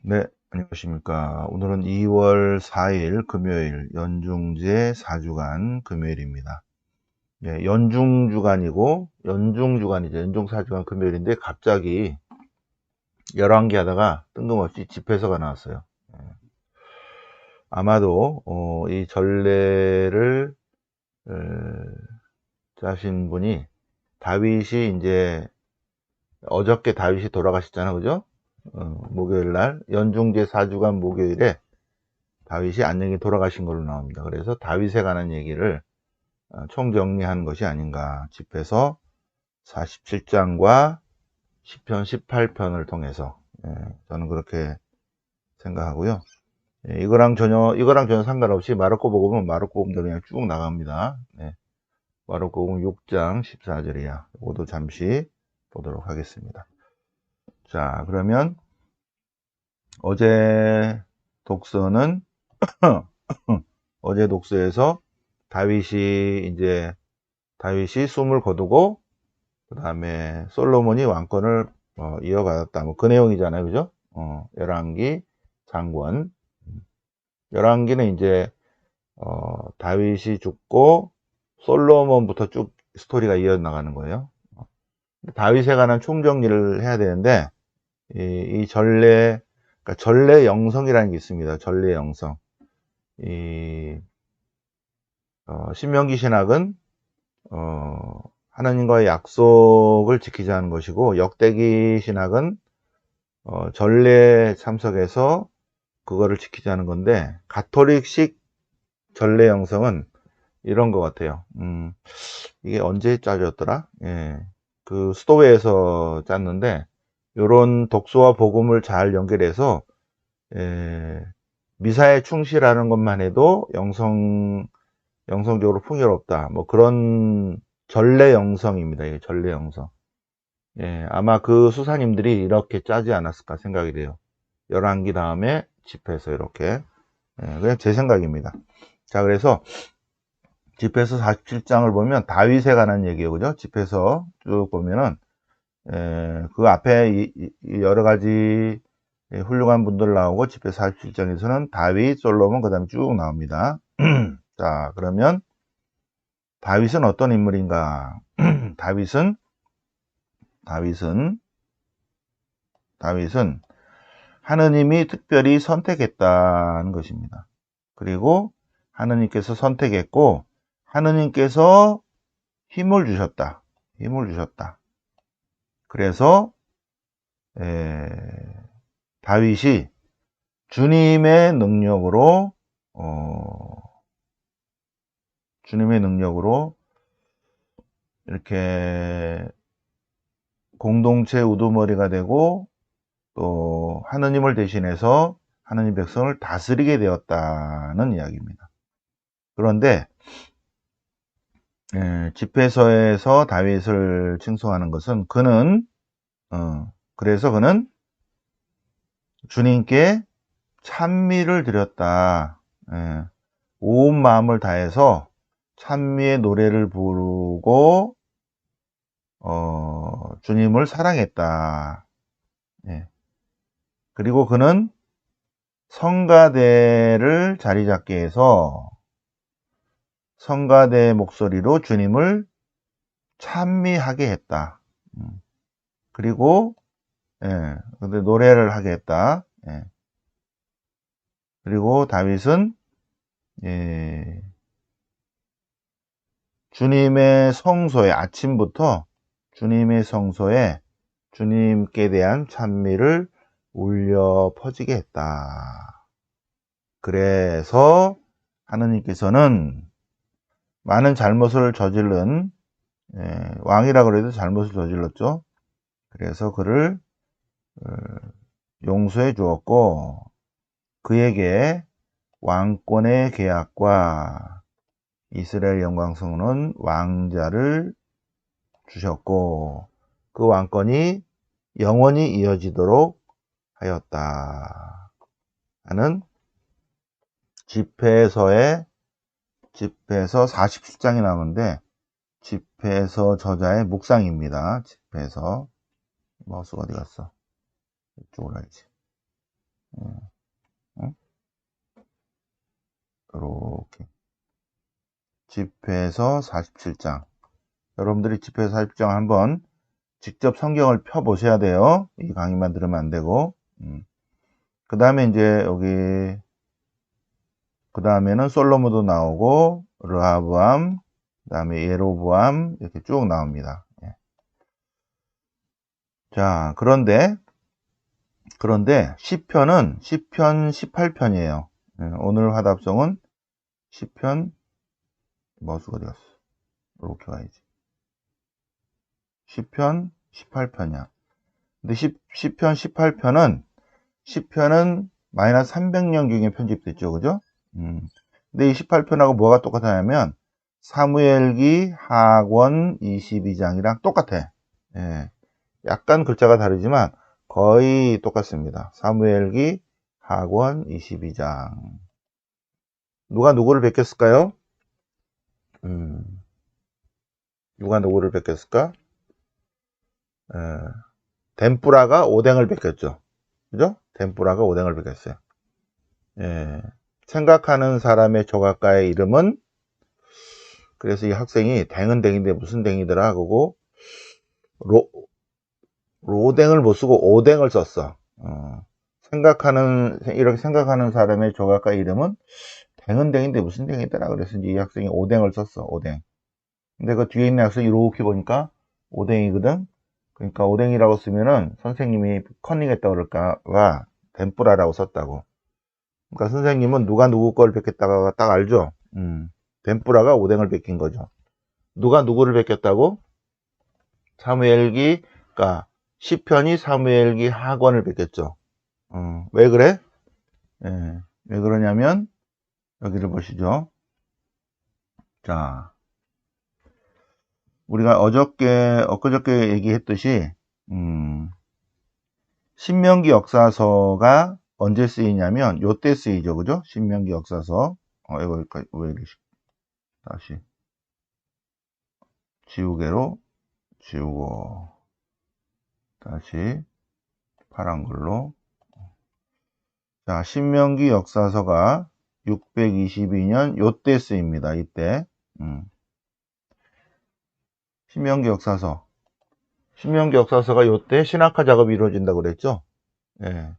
네, 안녕하십니까. 오늘은 2월 4일 금요일 연중제 4주간 금요일입니다. 예, 연중주간이죠. 연중 4주간 금요일인데 갑자기 11개 하다가 뜬금없이 집회서가 나왔어요. 예, 아마도 이 전례를 어, 짜신 분이 다윗이 이제 어저께 다윗이 돌아가셨잖아요. 그죠? 목요일 날 연중제 4주간 목요일에 다윗이 안녕히 돌아가신 걸로 나옵니다. 그래서 다윗에 관한 얘기를 총정리한 것이 아닌가 싶어서 47장과 시편 18편을 통해서 저는 그렇게 생각하고요. 이거랑 전혀 상관없이 마르코 복음은 마르코 복음대로 그냥 쭉 나갑니다. 마르코 복음 6장 14절이야. 이것도 잠시 보도록 하겠습니다. 자, 그러면 어제 독서는 어제 독서에서 다윗이 숨을 거두고 그 다음에 솔로몬이 왕권을 이어받았다. 뭐 그 내용이잖아요, 그죠? 열왕기 장권. 열왕기는 이제 다윗이 죽고 솔로몬부터 쭉 스토리가 이어나가는 거예요. 다윗에 관한 총정리를 해야 되는데 이 전례, 그러니까 전례 영성이라는 게 있습니다. 전례 영성. 이 신명기 신학은 하나님과의 약속을 지키자는 것이고, 역대기 신학은 전례 참석해서 그거를 지키자는 건데, 가톨릭식 전례 영성은 이런 것 같아요. 이게 언제 짜졌더라? 예, 그 수도회에서 짰는데, 요런 독서와 복음을 잘 연결해서 미사에 충실하는 것만 해도 영성적으로 풍요롭다. 뭐 그런 전례 영성입니다. 이게 전례 영성. 예, 아마 그 수사님들이 이렇게 짜지 않았을까 생각이 돼요. 열왕기 다음에 집회서 이렇게. 예, 그냥 제 생각입니다. 자, 그래서 집회서 47장을 보면 다윗에 관한 얘기예요. 그죠? 집회서 쭉 보면은 그 앞에 여러 가지 훌륭한 분들 나오고 집회서 47장에서는 다윗, 솔로몬 그다음에 쭉 나옵니다. 자, 그러면 다윗은 어떤 인물인가? 다윗은 다윗은 다윗은 하느님이 특별히 선택했다는 것입니다. 그리고 하느님께서 선택했고 하느님께서 힘을 주셨다. 힘을 주셨다. 그래서 다윗이 주님의 능력으로 이렇게 공동체 우두머리가 되고 또 하느님을 대신해서 하느님 백성을 다스리게 되었다는 이야기입니다. 그런데 집회서에서 다윗을 칭송하는 것은 그래서 그는 주님께 찬미를 드렸다. 온 마음을 다해서 찬미의 노래를 부르고 주님을 사랑했다. 그리고 그는 성가대를 자리 잡게 해서 성가대의 목소리로 주님을 찬미하게 했다. 그리고 근데 노래를 하게 했다. 그리고 다윗은 주님의 성소에 아침부터 주님의 성소에 주님께 대한 찬미를 울려 퍼지게 했다. 그래서 하느님께서는 많은 잘못을 저지른 왕이라고 해도 잘못을 저질렀죠. 그래서 그를 용서해 주었고 그에게 왕권의 계약과 이스라엘 영광스러운 왕자를 주셨고 그 왕권이 영원히 이어지도록 하였다 하는 집회서 47장이 나오는데 집회서 저자의 묵상입니다. 집회서 마우스가 어디 갔어? 이쪽으로 가야지. 이렇게 집회서 47장. 여러분들이 집회서 47장 한번 직접 성경을 펴 보셔야 돼요. 이 강의만 들으면 안 되고. 그 다음에 이제 여기 그 다음에는 솔로몬도 나오고 르하브암, 그 다음에 예로보암 이렇게 쭉 나옵니다. 자, 그런데 시편은 시편 18편이에요. 오늘 화답성은 시편 머수가 어디 갔어? 이렇게 가야지. 시편 18편이야. 근데 시편 18편은 마이너스 300년경에 편집됐죠, 그죠? 근데 이 18편하고 뭐가 똑같냐면 사무엘기 하권 22장이랑 똑같아. 예. 약간 글자가 다르지만 거의 똑같습니다. 사무엘기 하권 22장. 누가 누구를 베꼈을까요? 누가 누구를 베꼈을까? 덴뿌라가 오뎅을 베꼈죠. 그죠? 덴뿌라가 오뎅을 베꼈어요. 예. 생각하는 사람의 조각가의 이름은, 그래서 이 학생이 댕은 댕인데 무슨 댕이더라 그러고 로댕을 못 쓰고 오댕을 썼어. 이렇게 생각하는 사람의 조각가 이름은 댕은 댕인데 무슨 댕이더라 그래서 이 학생이 오댕을 썼어. 오댕. 근데 그 뒤에 있는 학생이 이렇게 보니까 오뎅이거든. 그러니까 오뎅이라고 쓰면은 선생님이 컨닝했다고 그럴까봐 덴뿌라라고 썼다고. 그러니까 선생님은 누가 누구 걸 베꼈다가 딱 알죠. 덴뿌라가 오뎅을 베낀 거죠. 누가 누구를 베꼈다고? 사무엘기, 그러니까 시편이 사무엘기 하권을 베꼈죠. 왜 그래? 예, 왜 그러냐면 여기를 보시죠. 자, 우리가 엊그저께 얘기했듯이 신명기 역사서가 언제 쓰이냐면 요때 쓰이죠, 그죠? 신명기 역사서. 이거 왜 이렇게 다시 지우개로 지우고 다시 파란 걸로. 자, 신명기 역사서가 622년 요때 쓰입니다. 이때. 신명기 역사서가 요때 신학화 작업이 이루어진다고 그랬죠. 예.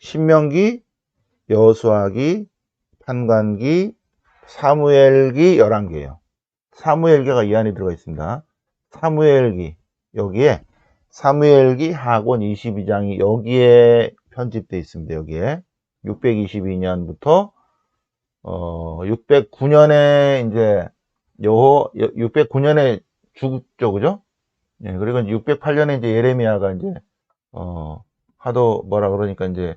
신명기, 여호수아기, 판관기, 사무엘기 11개예요. 사무엘기가 이 안에 들어가 있습니다. 사무엘기, 여기에 사무엘기 하권 22장이 여기에 편집되어 있습니다. 여기에 622년부터 609년에 이제 609년에 죽죠, 그죠? 예, 그리고 이제 608년에 이제 예레미야가 이제 하도 뭐라 그러니까 이제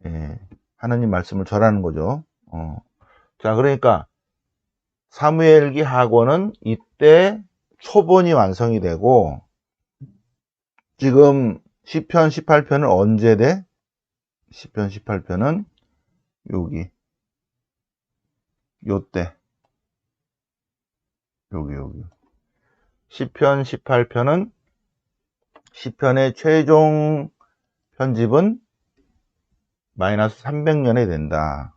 예, 하나님 말씀을 절하는 거죠. 자, 그러니까 사무엘기 하권은 이때 초본이 완성이 되고, 지금 시편 18편은 언제 돼? 시편 18편은 여기 요때 여기 시편 18편은 시편의 최종 편집은 마이너스 300년에 된다.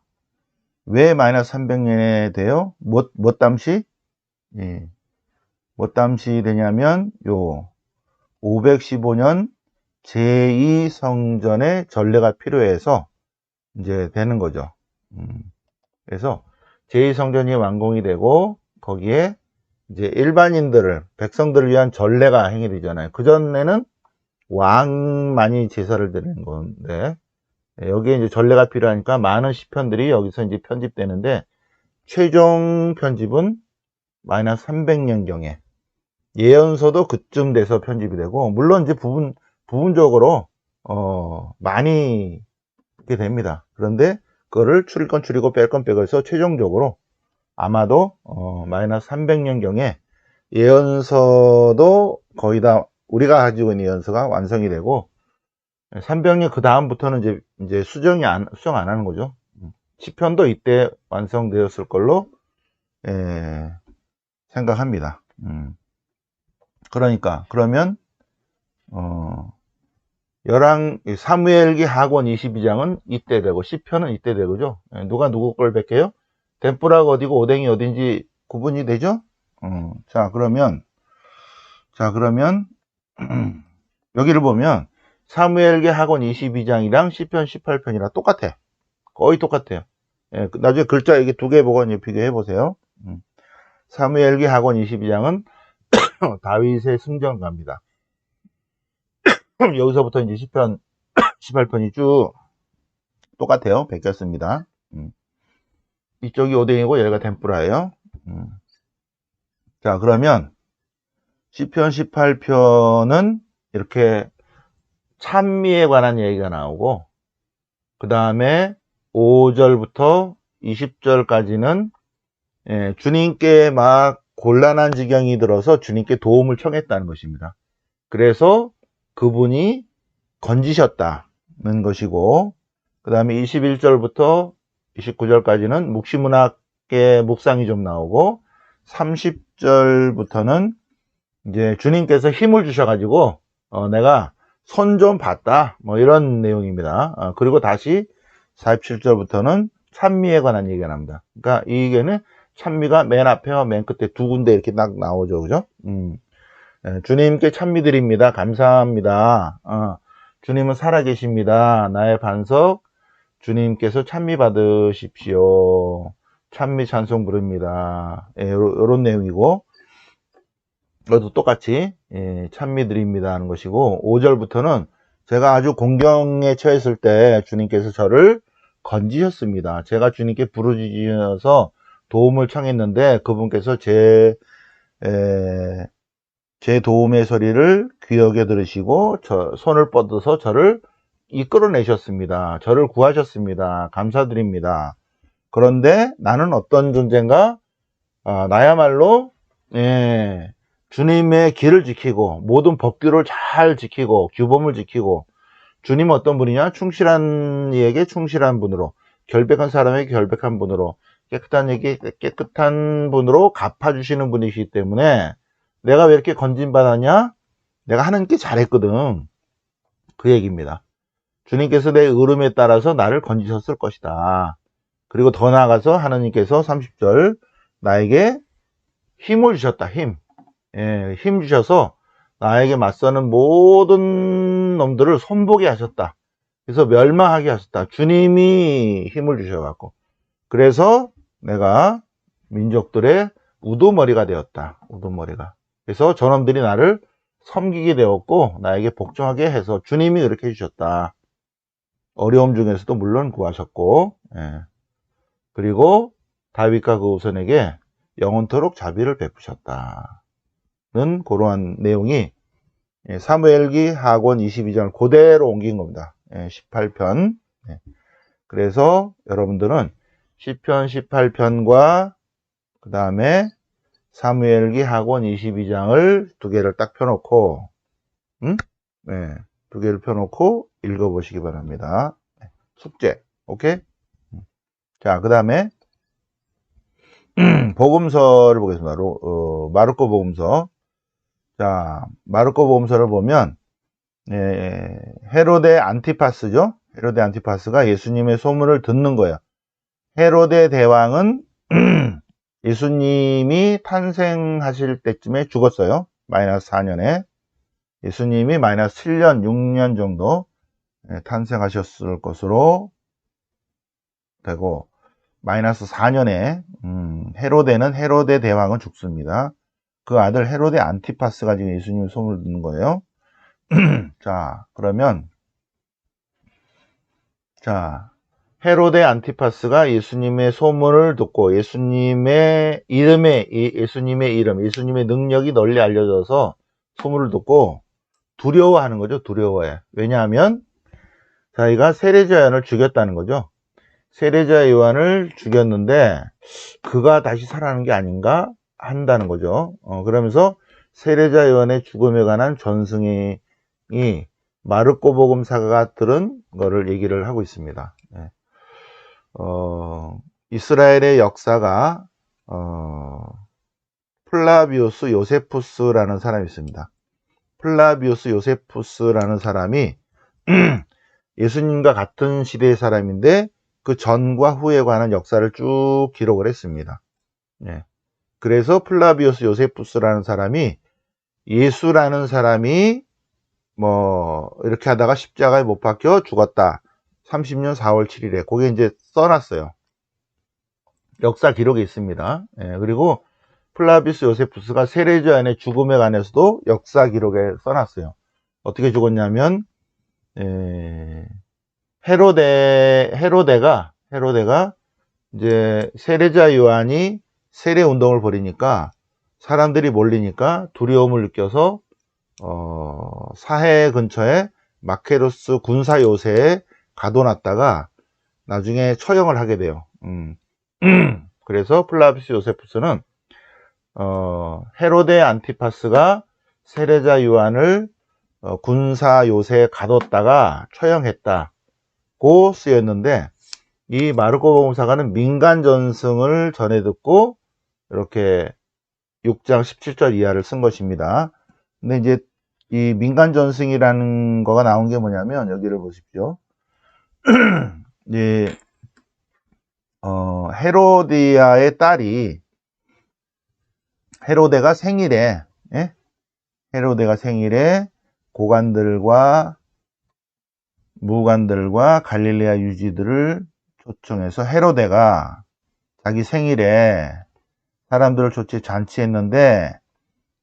왜 마이너스 300년에 돼요? 뭐 땀시? 예. 뭐 땀시 되냐면 요 515년 제2성전의 전례가 필요해서 이제 되는 거죠. 그래서 제2성전이 완공이 되고 거기에 이제 백성들을 위한 전례가 행해되잖아요. 그전에는 왕만이 제사를 드리는 건데 여기에 이제 전례가 필요하니까 많은 시편들이 여기서 이제 편집되는데 최종 편집은 마이너스 300년경에 예언서도 그쯤 돼서 편집이 되고, 물론 이제 부분적으로 많이 이렇게 됩니다. 그런데 그거를 줄일 건 줄이고 뺄 건 빼고 해서 최종적으로 아마도 마이너스 300년경에 예언서도 거의 다 우리가 가지고 있는 예언서가 완성이 되고 300년 그 다음부터는 이제 수정 안 하는 거죠. 시편도 이때 완성되었을 걸로 생각합니다. 그러면 사무엘기 하권 22장은 이때 되고, 시편은 이때 되고죠. 누가 누구 걸 베껴요? 덴뿌라가 어디고 오뎅이 어딘지 구분이 되죠? 자, 그러면, 여기를 보면, 사무엘기 하권 22장이랑 시편 18편이랑 똑같아. 거의 똑같아요. 예, 나중에 글자 이게 두 개 보고 이제 비교해 보세요. 사무엘기 하권 22장은 다윗의 승전가입니다. 여기서부터 이제 시편 18편이 쭉 똑같아요. 베꼈습니다. 이쪽이 오뎅이고 여기가 덴뿌라예요. 자, 그러면 시편 18편은 이렇게 찬미에 관한 얘기가 나오고, 그 다음에 5절부터 20절까지는 주님께 막 곤란한 지경이 들어서 주님께 도움을 청했다는 것입니다. 그래서 그분이 건지셨다는 것이고, 그 다음에 21절부터 29절까지는 묵시문학의 묵상이 좀 나오고, 30절부터는 이제 주님께서 힘을 주셔가지고 내가 손 좀 봤다, 뭐 이런 내용입니다. 그리고 다시 47절부터는 찬미에 관한 얘기가 납니다. 그러니까 이게는 찬미가 맨 앞에와 맨 끝에 두 군데 이렇게 딱 나오죠, 그죠? 주님께 찬미 드립니다. 감사합니다. 주님은 살아계십니다. 나의 반석 주님께서 찬미 받으십시오. 찬미 찬송 부릅니다. 이런 내용이고, 이것도 똑같이 찬미 드립니다 하는 것이고, 5절부터는 제가 아주 공경에 처했을 때 주님께서 저를 건지셨습니다. 제가 주님께 부르짖어서 도움을 청했는데 그분께서 제 도움의 소리를 귀 여겨 들으시고 손을 뻗어서 저를 이끌어내셨습니다. 저를 구하셨습니다. 감사드립니다. 그런데 나는 어떤 존재인가? 나야말로 주님의 길을 지키고 모든 법규를 잘 지키고 규범을 지키고, 주님은 어떤 분이냐? 충실한 이에게 충실한 분으로, 결백한 사람에게 결백한 분으로, 깨끗한 이에게 깨끗한 분으로 갚아주시는 분이시기 때문에 내가 왜 이렇게 건진받았냐? 내가 하나님께 잘했거든. 그 얘기입니다. 주님께서 내 의름에 따라서 나를 건지셨을 것이다. 그리고 더 나아가서 하나님께서 30절 나에게 힘을 주셨다. 힘 주셔서 나에게 맞서는 모든 놈들을 손보게 하셨다. 그래서 멸망하게 하셨다. 주님이 힘을 주셔갖고, 그래서 내가 민족들의 우두머리가 되었다. 우두머리가. 그래서 저놈들이 나를 섬기게 되었고 나에게 복종하게 해서 주님이 그렇게 해주셨다. 어려움 중에서도 물론 구하셨고, 그리고 다윗과 그 후손에게 영원토록 자비를 베푸셨다. 는 그러한 내용이 사무엘기 하권 22장을 그대로 옮긴 겁니다. 18편. 그래서 여러분들은 시편 18편과 그 다음에 사무엘기 하권 22장을 두 개를 딱 펴놓고, 두 개를 펴놓고 읽어보시기 바랍니다. 숙제, 오케이? 자, 그 다음에 복음서를 보겠습니다. 마르코 복음서. 자, 마르코 복음서를 보면 헤로데 안티파스죠. 헤로데 안티파스가 예수님의 소문을 듣는 거예요. 헤로데 대왕은 예수님이 탄생하실 때쯤에 죽었어요. 마이너스 4년에. 예수님이 마이너스 7년, 6년 정도 탄생하셨을 것으로 되고, 마이너스 4년에 헤로데는 헤로데 대왕은 죽습니다. 그 아들 헤로데 안티파스가 지금 예수님 소문을 듣는 거예요. 자, 그러면 헤로데 안티파스가 예수님의 소문을 듣고 예수님의 이름, 예수님의 능력이 널리 알려져서 소문을 듣고 두려워하는 거죠. 두려워해. 왜냐하면 자기가 세례자 요한을 죽였다는 거죠. 세례자 요한을 죽였는데 그가 다시 살아나는 게 아닌가 한다는 거죠. 그러면서 세례자 요한의 죽음에 관한 전승이 마르코 복음사가 들은 거를 얘기를 하고 있습니다. 이스라엘의 역사가 플라비우스 요세푸스라는 사람이 있습니다. 플라비우스 요세푸스라는 사람이 예수님과 같은 시대의 사람인데 그 전과 후에 관한 역사를 쭉 기록을 했습니다. 예. 그래서 플라비우스 요세푸스라는 사람이 예수라는 사람이 뭐 이렇게 하다가 십자가에 못 박혀 죽었다. 30년 4월 7일에 그게 이제 써놨어요. 역사 기록에 있습니다. 예. 그리고 플라비우스 요세푸스가 세례요한의 죽음에 관해서도 역사 기록에 써놨어요. 어떻게 죽었냐면 헤로데가 이제 세례자 요한이 세례 운동을 벌이니까 사람들이 몰리니까 두려움을 느껴서 사해 근처에 마케루스 군사 요새에 가둬놨다가 나중에 처형을 하게 돼요. 그래서 플라비우스 요세푸스는 헤로데 안티파스가 세례자 요한을 군사 요새에 가뒀다가 처형했다고 쓰였는데, 이 마르코 복음사가는 민간 전승을 전해 듣고 이렇게 6장 17절 이하를 쓴 것입니다. 근데 이제 이 민간 전승이라는 거가 나온 게 뭐냐면, 여기를 보십시오. 이 헤로디아의 딸이 헤로데가 생일에 고관들과 무관들과 갈릴레아 유지들을 초청해서 헤로데가 자기 생일에 사람들을 초청해 잔치했는데,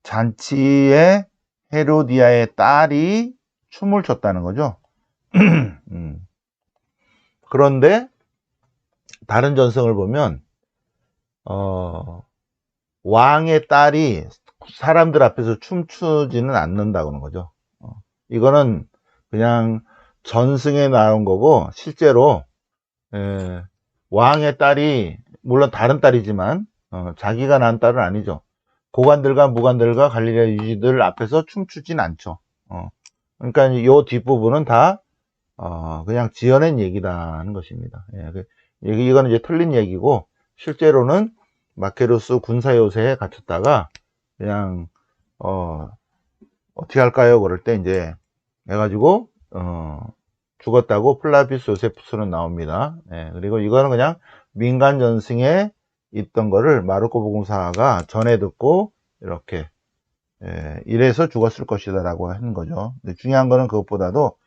잔치에 헤로디아의 딸이 춤을 췄다는 거죠. 그런데 다른 전승을 보면 왕의 딸이 사람들 앞에서 춤추지는 않는다고 하는 거죠. 이거는 그냥 전승에 나온 거고, 실제로 왕의 딸이 물론 다른 딸이지만 자기가 낳은 딸은 아니죠. 고관들과 무관들과 갈릴레아 유지들 앞에서 춤추진 않죠. 그러니까 이 뒷부분은 다 그냥 지어낸 얘기라는 것입니다. 이거는 이제 틀린 얘기고, 실제로는 마케루스 군사 요새에 갇혔다가 그냥 어떻게 할까요? 그럴 때 이제 해가지고 죽었다고 플라비우스 요세푸스는 나옵니다. 그리고 이거는 그냥 민간 전승에 있던 거를 마르코 복음사가 전해 듣고 이렇게 이래서 죽었을 것이다 라고 하는 거죠. 근데 중요한 거는 그것보다도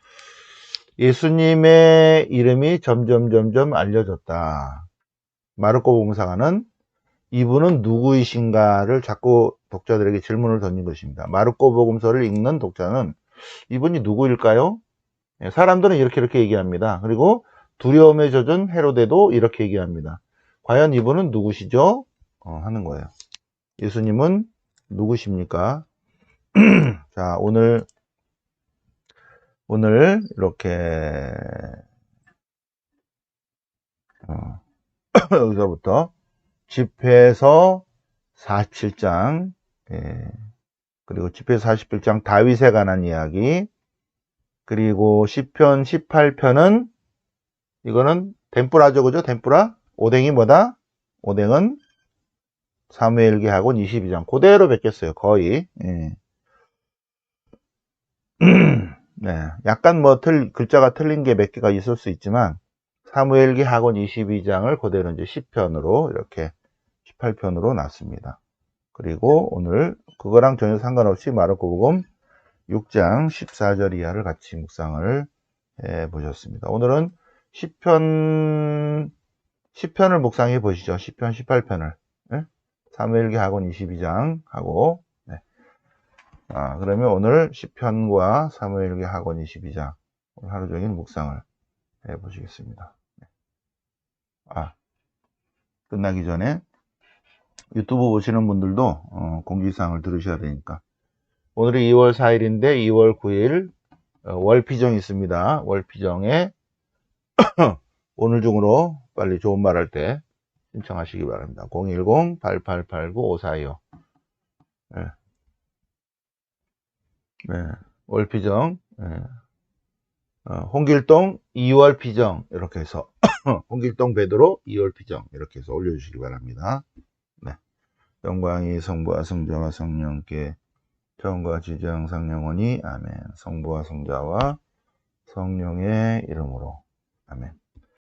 예수님의 이름이 점점 알려졌다. 마르코 복음사가는 이분은 누구이신가를 자꾸 독자들에게 질문을 던진 것입니다. 마르코 복음서를 읽는 독자는 이분이 누구일까요? 사람들은 이렇게 얘기합니다. 그리고 두려움에 젖은 헤로데도 이렇게 얘기합니다. 과연 이분은 누구시죠? 하는 거예요. 예수님은 누구십니까? 자, 오늘 이렇게 여기서부터 집회서 47장, 그리고 집회서 47장 다윗에 관한 이야기, 그리고 시편 18편은 이거는 덴뿌라죠, 그죠? 덴뿌라? 오뎅이 뭐다? 오뎅은 사무엘기하고는 22장 그대로 베꼈어요, 거의. 네, 약간 뭐 글자가 틀린 게 몇 개가 있을 수 있지만 사무엘기하고는 22장을 그대로 이제 10편으로 이렇게 18편으로 놨습니다. 그리고 오늘 그거랑 전혀 상관없이 마르코복음 6장 14절 이하를 같이 묵상을 해 보셨습니다. 오늘은 10편을 묵상해 보시죠. 10편, 18편을. 사무엘기하고는 22장 하고, 그러면 오늘 10편과 사무엘기하고는 22장 오늘 하루 종일 묵상을 해 보시겠습니다. 끝나기 전에 유튜브 보시는 분들도 공지사항을 들으셔야 되니까, 오늘이 2월 4일인데 2월 9일 월피정이 있습니다. 월피정에 오늘 중으로 빨리 좋은 말 할 때 신청하시기 바랍니다. 010-8889-5425. 월피정, 홍길동 2월 피정 이렇게 해서 홍길동 베드로 2월 피정 이렇게 해서 올려주시기 바랍니다. 영광이 성부와 성자와 성령께 처음과 지저 항상 영원히 아멘. 성부와 성자와 성령의 이름으로. 아멘.